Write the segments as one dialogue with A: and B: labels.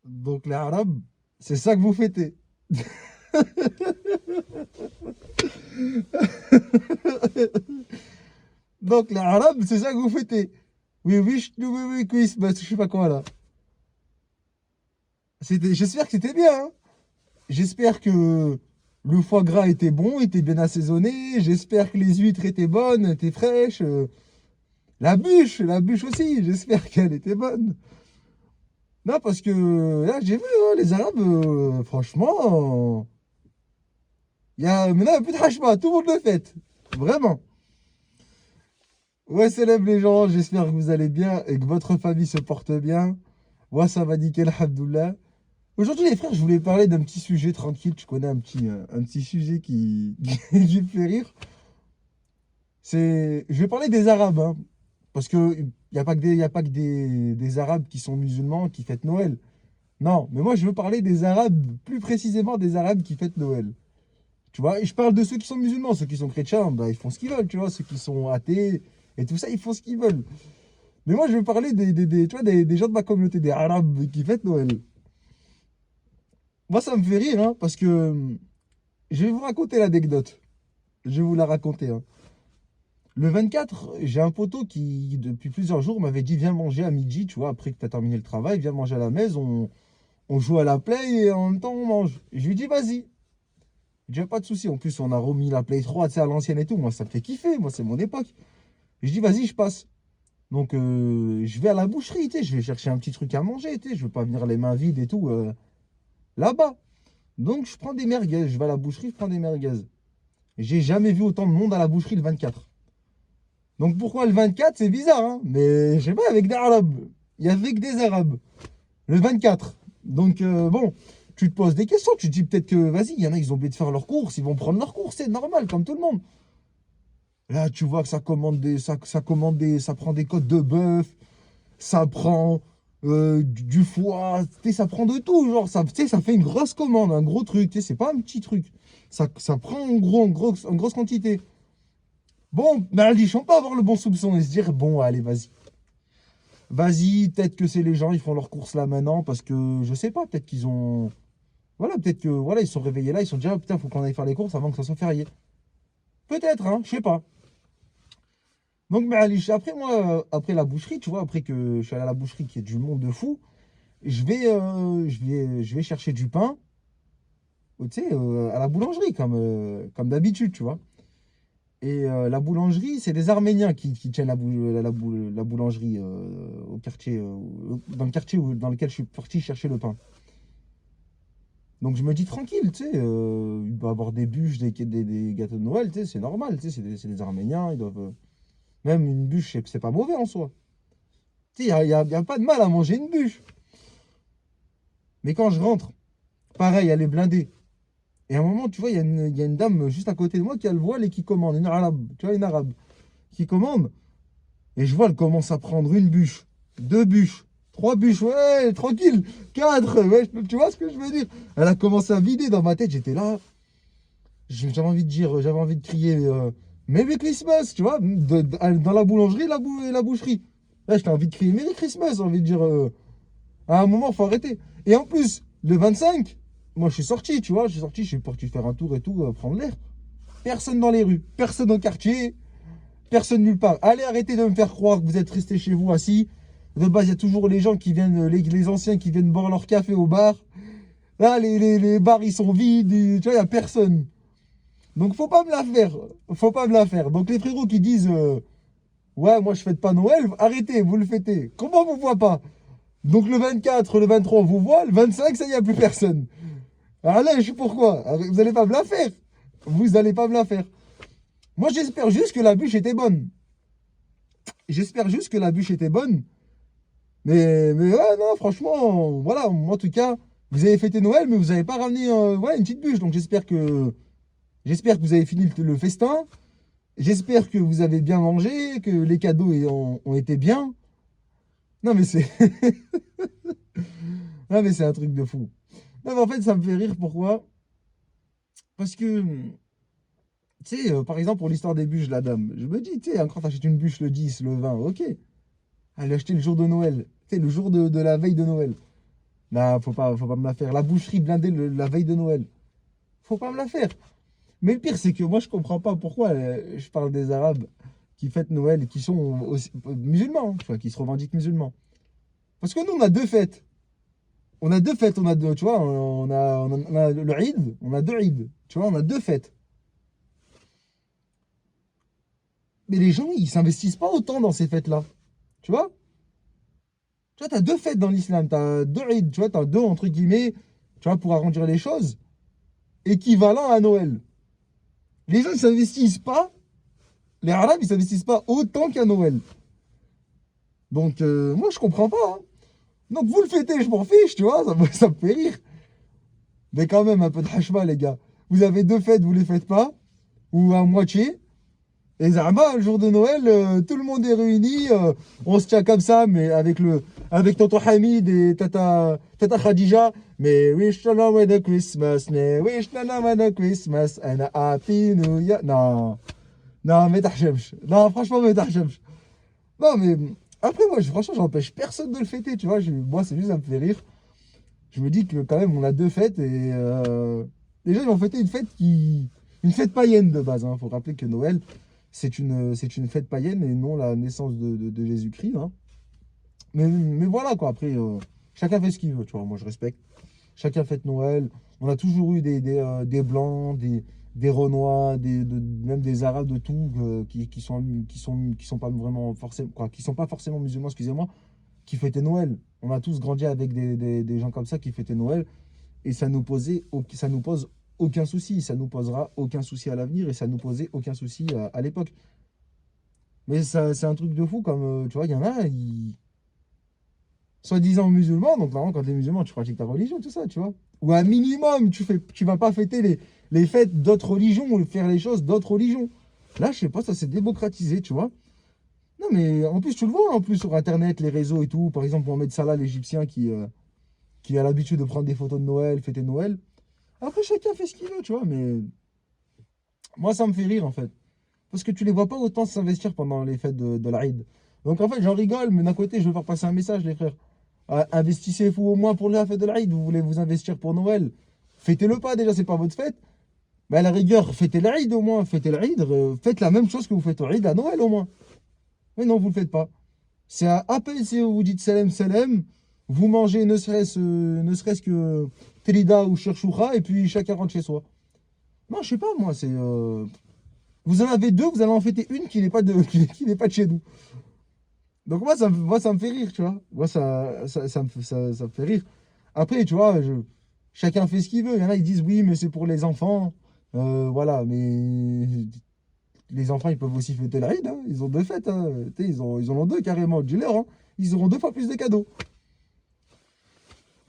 A: Donc les Arabes, c'est ça que vous fêtez. Donc les Arabes, c'est ça que vous fêtez. Oui, oui, oui, oui, Christmas, je sais pas quoi là. J'espère que c'était bien, hein. J'espère que le foie gras était bon, était bien assaisonné. J'espère que les huîtres étaient bonnes, étaient fraîches. La bûche aussi, j'espère qu'elle était bonne. Non, parce que là, j'ai vu, hein, les Arabes, franchement, il y a maintenant un peu de hachma, tout le monde le fait. Vraiment. Ouais, célèbre les gens, j'espère que vous allez bien et que votre famille se porte bien. Moi, ça va nickel, alhamdoulilah. Aujourd'hui, les frères, je voulais parler d'un petit sujet tranquille. Tu connais un petit sujet qui me fait rire. Je vais parler des Arabes, hein, parce que il n'y a pas que y a pas que des Arabes qui sont musulmans qui fêtent Noël. Non, mais moi, je veux parler des Arabes, plus précisément des Arabes qui fêtent Noël. Tu vois, et je parle de ceux qui sont musulmans, ceux qui sont chrétiens, bah, ils font ce qu'ils veulent, tu vois, ceux qui sont athées et tout ça, ils font ce qu'ils veulent. Mais moi, je veux parler tu vois, des gens de ma communauté, des Arabes qui fêtent Noël. Moi, ça me fait rire, hein, parce que je vais vous raconter l'anecdote. Je vais vous la raconter, hein. Le 24, j'ai un poteau qui, depuis plusieurs jours, m'avait dit viens manger à midi, tu vois, après que tu as terminé le travail, viens manger à la maison, on joue à la play et en même temps on mange. Je lui dis vas-y. Je dis pas de souci. En plus, on a remis la Play 3, tu sais, à l'ancienne et tout. Moi, ça me fait kiffer. Moi, c'est mon époque. Je dis vas-y, je passe. Donc, je vais à la boucherie, tu sais, je vais chercher un petit truc à manger, tu sais, je veux pas venir les mains vides et tout, là-bas. Donc, je prends des merguez, je vais à la boucherie, je prends des merguez. J'ai jamais vu autant de monde à la boucherie le 24. Donc, pourquoi le 24, c'est bizarre, hein, mais je sais pas, avec des Arabes. Il y avait que des Arabes. Le 24. Donc, bon, tu te poses des questions, tu te dis peut-être que, vas-y, il y en a, ils ont oublié de faire leurs courses, ils vont prendre leurs courses, c'est normal, comme tout le monde. Là, tu vois que ça prend des côtes de bœuf, ça prend du foie, tu sais, ça prend de tout, genre, ça, tu sais, ça fait une grosse commande, un gros truc, tu sais, c'est pas un petit truc. Ça prend en grosse quantité. Bon, ben, ils ne pas avoir le bon soupçon et se dire, bon, allez, vas-y. Vas-y, peut-être que c'est les gens, ils font leurs courses là maintenant parce que, je sais pas, peut-être qu'ils ont. Voilà, peut-être que, voilà, ils sont réveillés là, ils sont dit, ah, putain, faut qu'on aille faire les courses avant que ça soit férié. Peut-être, hein, je sais pas. Donc, mais allez, après moi, après la boucherie, tu vois, après que je suis allé à la boucherie qui est du monde de fou, je vais chercher du pain, tu sais, à la boulangerie, comme d'habitude, tu vois. Et la boulangerie, c'est des Arméniens qui tiennent la boulangerie au quartier, dans le quartier dans lequel je suis parti chercher le pain. Donc je me dis tranquille, tu sais, il doit y avoir des bûches, des gâteaux de Noël, tu sais, c'est normal, tu sais, c'est des Arméniens, ils doivent. Même une bûche, c'est pas mauvais en soi. Tu sais, y a pas de mal à manger une bûche. Mais quand je rentre, pareil, elle est blindée. Et à un moment, tu vois, il y a une dame juste à côté de moi qui a le voile et qui commande, une arabe, tu vois, une arabe, qui commande. Et je vois, elle commence à prendre une bûche, deux bûches, trois bûches, ouais, tranquille, quatre, ouais, tu vois ce que je veux dire? Elle a commencé à vider dans ma tête, j'étais là, j'avais envie de dire, j'avais envie de crier, Merry Christmas, tu vois, dans la boulangerie et la boucherie. Là, j'avais envie de crier Merry Christmas, envie de dire, à un moment, faut arrêter. Et en plus, le 25, moi, je suis sorti, tu vois, je suis sorti, je suis parti faire un tour et tout, prendre l'air. Personne dans les rues, personne au quartier, personne nulle part. Allez, arrêtez de me faire croire que vous êtes resté chez vous assis. De base, il y a toujours les gens qui viennent, les anciens qui viennent boire leur café au bar. Là, les bars, ils sont vides, tu vois, il n'y a personne. Donc, faut pas me la faire. Faut pas me la faire. Donc, les frérots qui disent, ouais, moi, je fête pas Noël, arrêtez, vous le fêtez. Comment vous voit pas? Donc, le 24, le 23, on vous voit. Le 25, ça y est, il n'y a plus personne. Allez, je sais pourquoi. Vous allez pas me la faire. Vous allez pas me la faire. Moi, j'espère juste que la bûche était bonne. J'espère juste que la bûche était bonne. Mais ouais, non, franchement, voilà, moi, en tout cas, vous avez fêté Noël, mais vous n'avez pas ramené ouais, une petite bûche. Donc j'espère que vous avez fini le festin. J'espère que vous avez bien mangé, que les cadeaux ont été bien. Non, mais c'est non, mais c'est un truc de fou. Non, mais en fait, ça me fait rire. Pourquoi? Parce que, tu sais, par exemple, pour l'histoire des bûches, la dame, je me dis, tu sais, quand t'achètes une bûche le 10, le 20, ok. Elle l'a acheté le jour de Noël. Tu sais, le jour de la veille de Noël. Non, faut pas me la faire. La boucherie blindée la veille de Noël. Faut pas me la faire. Mais le pire, c'est que moi, je comprends pas pourquoi je parle des Arabes qui fêtent Noël et qui sont aussi, musulmans, hein, tu vois, qui se revendiquent musulmans. Parce que nous, on a deux fêtes. On a deux fêtes, on a deux, tu vois, on a le Eid, on a deux Eid. Tu vois, on a deux fêtes. Mais les gens, ils s'investissent pas autant dans ces fêtes-là. Tu vois? Tu vois, tu as deux fêtes dans l'islam. Tu as deux Eid, tu vois, tu as deux, entre guillemets, tu vois, pour arrondir les choses, équivalent à Noël. Les gens, ils s'investissent pas. Les Arabes, ils s'investissent pas autant qu'à Noël. Donc, moi, je comprends pas, hein. Donc, vous le fêtez, je m'en fiche, tu vois, ça me fait rire. Mais quand même, un peu de hachma, les gars. Vous avez deux fêtes, vous les faites pas, ou à moitié. Et Zama, le jour de Noël, tout le monde est réuni, on se tient comme ça, mais avec tonton Hamid et tata Khadija. Mais wish you a Merry Christmas, mais wish you a Merry Christmas, and a Happy New Year. Non, non, mais t'achèves. Non, franchement, mais t'achèves. Non, mais après, moi, franchement, j'empêche personne de le fêter, tu vois. Moi, c'est juste, ça me fait rire. Je me dis que quand même, on a deux fêtes et les gens, ils vont fêter une fête païenne de base. Il faut rappeler que Noël, c'est une fête païenne et non la naissance de Jésus-Christ, hein. Mais voilà, quoi. Après, chacun fait ce qu'il veut, tu vois. Moi, je respecte. Chacun fête Noël. On a toujours eu des Blancs, des Renois, même des Arabes de tout, qui sont pas vraiment forcément, quoi, qui sont pas forcément musulmans, excusez-moi, qui fêtaient Noël. On a tous grandi avec des gens comme ça qui fêtaient Noël et ça nous pose aucun souci. Ça nous posera aucun souci à l'avenir et ça nous posait aucun souci à l'époque. Mais ça, c'est un truc de fou, comme tu vois, il y en a, soi-disant musulmans, donc normalement, quand tu es musulman, tu pratiques ta religion, tout ça, tu vois. Ou un minimum, tu vas pas fêter les fêtes d'autres religions ou faire les choses d'autres religions. Là, je sais pas, ça s'est démocratisé, tu vois. Non, mais en plus, tu le vois, en plus, sur Internet, les réseaux et tout. Par exemple, Mohamed Salah, l'Égyptien, qui a l'habitude de prendre des photos de Noël, fêter Noël. Après, chacun fait ce qu'il veut, tu vois, mais moi, ça me fait rire, en fait. Parce que tu les vois pas autant s'investir pendant les fêtes de l'Aïd. Donc, en fait, j'en rigole, mais d'un côté, je veux faire passer un message, les frères. Investissez-vous au moins pour la fête de l'Aïd. Vous voulez vous investir pour Noël. Fêtez-le pas, déjà, c'est pas votre fête. Mais à la rigueur, fêtez l'Aïd au moins. Fêtez l'Aïd, faites la même chose que vous faites au Aïd à Noël au moins. Mais non, vous le faites pas. C'est à peine si vous dites Salem Salem, vous mangez ne serait-ce que Trida ou Cherchoucha, et puis chacun rentre chez soi. Non, je sais pas, moi, vous en avez deux, vous allez en fêter une qui n'est pas qui n'est pas de chez nous. Donc moi, ça me fait rire, tu vois. Moi, ça me fait rire. Après, tu vois, chacun fait ce qu'il veut. Il y en a, ils disent oui, mais c'est pour les enfants. Voilà, mais les enfants, ils peuvent aussi fêter l'Aïd, hein. Ils ont deux fêtes, hein. Tu sais, ils en ont deux carrément, dis-leur, hein. Ils auront deux fois plus de cadeaux.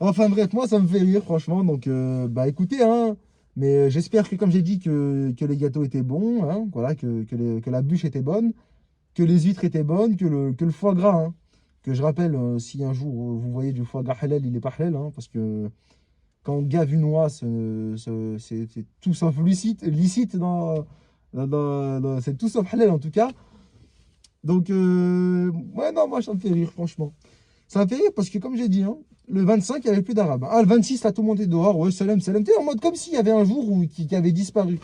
A: Enfin bref, moi, ça me fait rire, franchement. Donc, bah écoutez, hein. Mais j'espère que, comme j'ai dit, que les gâteaux étaient bons, hein. Voilà, que la bûche était bonne, que les huîtres étaient bonnes, que le foie gras, hein. Que je rappelle, si un jour vous voyez du foie gras halal, il est pas halal, hein, parce que quand on gave une oie, c'est tout sauf licite c'est tout sauf halal en tout cas. Donc, ouais, non, moi, ça me fait rire, franchement. Ça me fait rire parce que, comme j'ai dit, hein, le 25, il n'y avait plus d'Arabes. Ah, le 26, là, tout le monde est dehors. Ouais, salam, salam. Tu sais, en mode comme s'il y avait un jour qui avait disparu.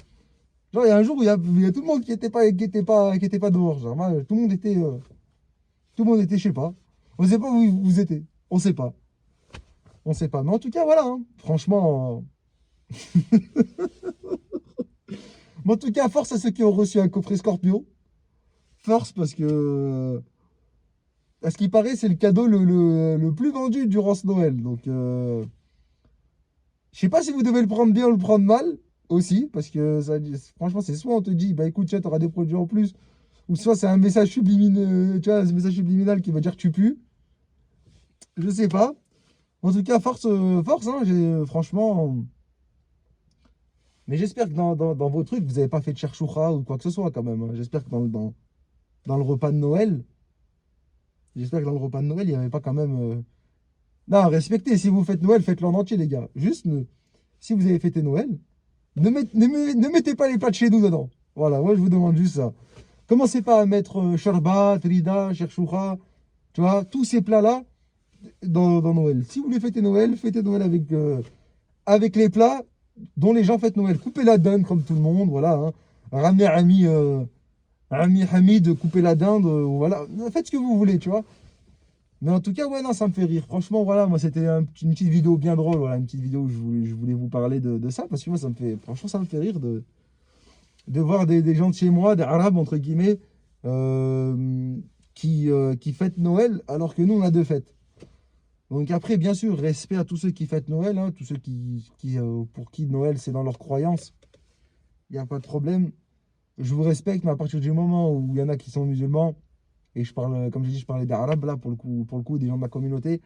A: Genre, il y a un jour où il y a tout le monde qui était pas dehors. Genre, tout le monde était, je sais pas. On sait pas où vous étiez. On sait pas. On sait pas. Mais en tout cas, voilà, hein. Franchement. Mais en tout cas, force à ceux qui ont reçu un coffret Scorpio. Force parce que. À ce qui paraît, c'est le cadeau le plus vendu durant ce Noël. Donc, je sais pas si vous devez le prendre bien ou le prendre mal aussi, parce que franchement, c'est soit on te dit, bah écoute, tu auras des produits en plus, ou soit c'est un message subliminal, tu vois, un message subliminal qui va dire que tu pues. Je sais pas. En tout cas, force, hein, franchement. Mais j'espère que dans vos trucs, vous n'avez pas fait de cherchoucha ou quoi que ce soit quand même, hein. J'espère que dans le repas de Noël, il n'y avait pas quand même. Non, respectez. Si vous faites Noël, faites-le en entier, les gars. Juste, si vous avez fêté Noël, ne mettez pas les plats de chez nous dedans. Voilà, moi je vous demande juste ça. Commencez pas à mettre sharbat, rida, cherchoucha, tu vois, tous ces plats-là, dans Noël. Si vous voulez fêtez Noël avec les plats dont les gens fêtent Noël. Coupez la dinde comme tout le monde, voilà. Hein. Ramenez Ami Hamid, coupez la dinde, voilà. Faites ce que vous voulez, tu vois. Mais en tout cas, ouais, non, ça me fait rire. Franchement, voilà, moi, c'était une petite vidéo bien drôle, voilà, une petite vidéo où je voulais vous parler de ça, parce que moi, franchement, ça me fait rire de voir des gens de chez moi, des Arabes, entre guillemets, euh, qui fêtent Noël, alors que nous, on a deux fêtes. Donc après, bien sûr, respect à tous ceux qui fêtent Noël, hein, tous ceux pour qui Noël, c'est dans leur croyance. Il n'y a pas de problème. Je vous respecte, mais à partir du moment où il y en a qui sont musulmans, et je parle, comme j'ai dit, je parlais d'Arabes, là, pour le coup, des gens de ma communauté,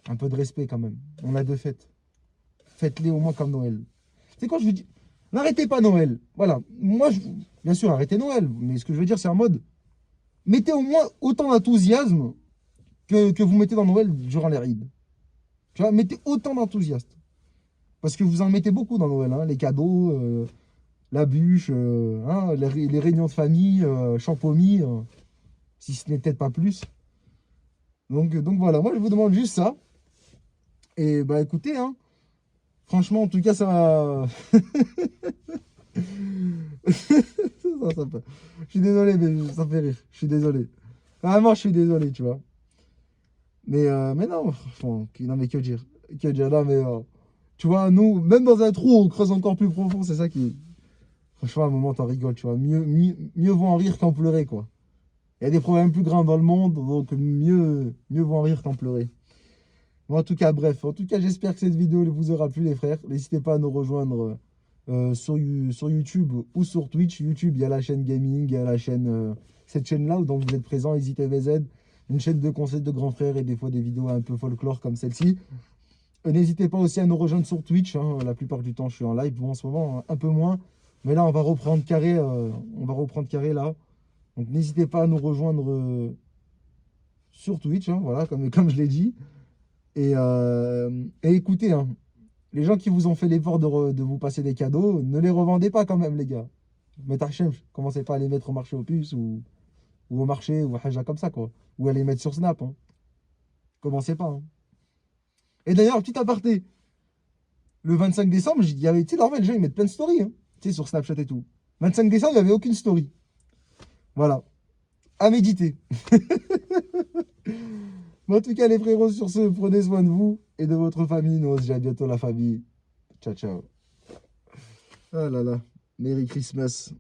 A: un peu de respect quand même. On a deux fêtes. Faites-les au moins comme Noël. C'est quand je vous dis, n'arrêtez pas Noël. Voilà. Moi, bien sûr, arrêtez Noël. Mais ce que je veux dire, c'est en mode, mettez au moins autant d'enthousiasme que vous mettez dans Noël durant les rides. Tu vois, mettez autant d'enthousiasme. Parce que vous en mettez beaucoup dans Noël. Hein, les cadeaux, la bûche, hein, les réunions de famille, champomis, si ce n'est peut-être pas plus. Donc voilà, moi je vous demande juste ça. Et bah écoutez, hein, franchement, en tout cas, ça. Je suis désolé, mais ça fait rire. Je suis désolé. Vraiment, je suis désolé, tu vois. Mais non, franchement, non, mais que dire? Que dire? Non, mais tu vois, nous, même dans un trou, on creuse encore plus profond, c'est ça qui. Franchement, à un moment, t'en rigoles, tu vois. Mieux vaut en rire qu'en pleurer, quoi. Il y a des problèmes plus grands dans le monde, donc mieux vaut en rire qu'en pleurer. Bon, en tout cas, bref. En tout cas, j'espère que cette vidéo vous aura plu, les frères. N'hésitez pas à nous rejoindre sur YouTube ou sur Twitch. YouTube, il y a la chaîne gaming, il y a la chaîne, cette chaîne-là où donc vous êtes présent, EasyTVZ, une chaîne de conseils de grands frères et des fois des vidéos un peu folklore comme celle-ci. N'hésitez pas aussi à nous rejoindre sur Twitch. Hein. La plupart du temps, je suis en live. Bon, en ce moment, un peu moins. Mais là, on va reprendre carré. On va reprendre carré là. Donc, n'hésitez pas à nous rejoindre sur Twitch. Hein, voilà, comme je l'ai dit. Et écoutez, hein, les gens qui vous ont fait l'effort de vous passer des cadeaux, ne les revendez pas quand même, les gars. Mais Hachem, commencez pas à les mettre au marché aux puces ou au marché ou à Haja comme ça, quoi. Ou à les mettre sur Snap. Hein. Commencez pas. Hein. Et d'ailleurs, petit aparté. Le 25 décembre, il y avait, tu sais, normal, les gens ils mettent plein de stories, hein, tu sais, sur Snapchat et tout. 25 décembre, il n'y avait aucune story. Voilà. À méditer. Mais en tout cas, les frérots, sur ce, prenez soin de vous et de votre famille. Nous, on se dit à bientôt, la famille. Ciao, ciao. Ah là là. Merry Christmas.